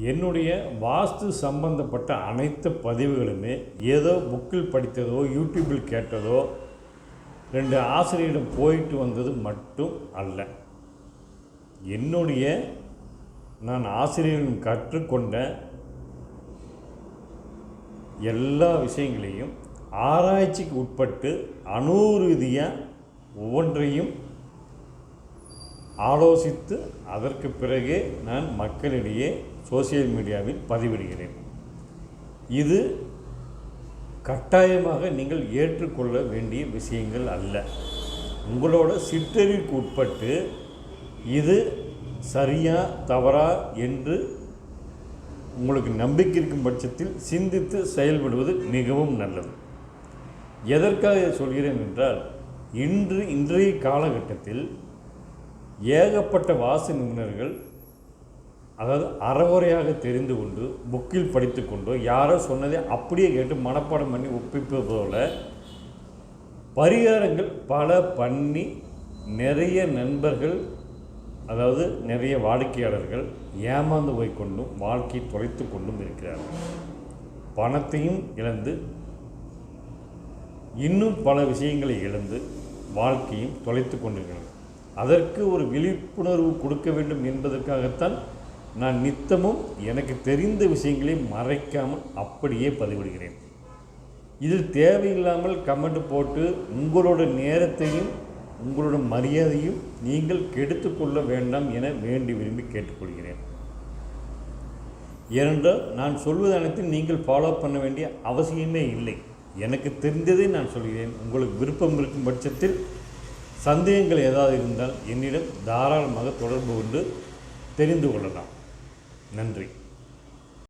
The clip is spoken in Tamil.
என்னுடைய வாஸ்து சம்பந்தப்பட்ட அனைத்து பதிவுகளுமே ஏதோ புக்கில் படித்ததோ யூடியூப்பில் கேட்டதோ 2 ஆசிரியரிடம் போயிட்டு வந்தது மட்டும் அல்ல. என்னுடைய நான் ஆசிரியரிடம் கற்றுக்கொண்ட எல்லா விஷயங்களையும் ஆராய்ச்சிக்கு உட்பட்டு அனுரீதியாக ஒவ்வொன்றையும் ஆலோசித்து அதற்கு பிறகே நான் மக்களிடையே சோசியல் மீடியாவில் பதிவிடுகிறேன். இது கட்டாயமாக நீங்கள் ஏற்றுக்கொள்ள வேண்டிய விஷயங்கள் அல்ல. உங்களோட சிற்றறிவுக்கு உட்பட்டு இது சரியா தவறா என்று உங்களுக்கு நம்பிக்கை இருக்கும் பட்சத்தில் சிந்தித்து செயல்படுவது மிகவும் நல்லது. எதற்காக சொல்கிறேன் என்றால், இன்றைய காலகட்டத்தில் ஏகப்பட்ட வாஸ்து நிபுணர்கள், அதாவது அறகுறையாக தெரிந்து கொண்டு புக்கில் படித்து கொண்டோ யாரோ சொன்னதை அப்படியே கேட்டு மனப்பாடம் பண்ணி ஒப்பிப்பது போல பரிகாரங்கள் பல பண்ணி நிறைய நண்பர்கள், அதாவது நிறைய வாடிக்கையாளர்கள் ஏமாந்து போய்கொண்டும் வாழ்க்கையை தொலைத்து கொண்டும் இருக்கிறார்கள். பணத்தையும் இழந்து இன்னும் பல விஷயங்களை இழந்து வாழ்க்கையும் தொலைத்து கொண்டிருக்கிறார்கள். அதற்கு ஒரு விழிப்புணர்வு கொடுக்க வேண்டும் என்பதற்காகத்தான் நான் நித்தமும் எனக்கு தெரிந்த விஷயங்களை மறைக்காமல் அப்படியே பதிவிடுகிறேன். இதில் தேவையில்லாமல் கமெண்ட் போட்டு உங்களோட நேரத்தையும் உங்களோட மரியாதையும் நீங்கள் கெடுத்துக்கொள்ள வேண்டாம் என வேண்டி விரும்பி கேட்டுக்கொள்கிறேன். ஏனென்றால் நான் சொல்வது அனைத்தும் நீங்கள் ஃபாலோ பண்ண வேண்டிய அவசியமே இல்லை. எனக்கு தெரிந்ததை நான் சொல்கிறேன். உங்களுக்கு விருப்பம் இருக்கும் பட்சத்தில் சந்தேகங்கள் ஏதாவது இருந்தால் என்னிடம் தாராளமாக தொடர்பு கொண்டு தெரிந்து கொள்ளலாம். நன்றி.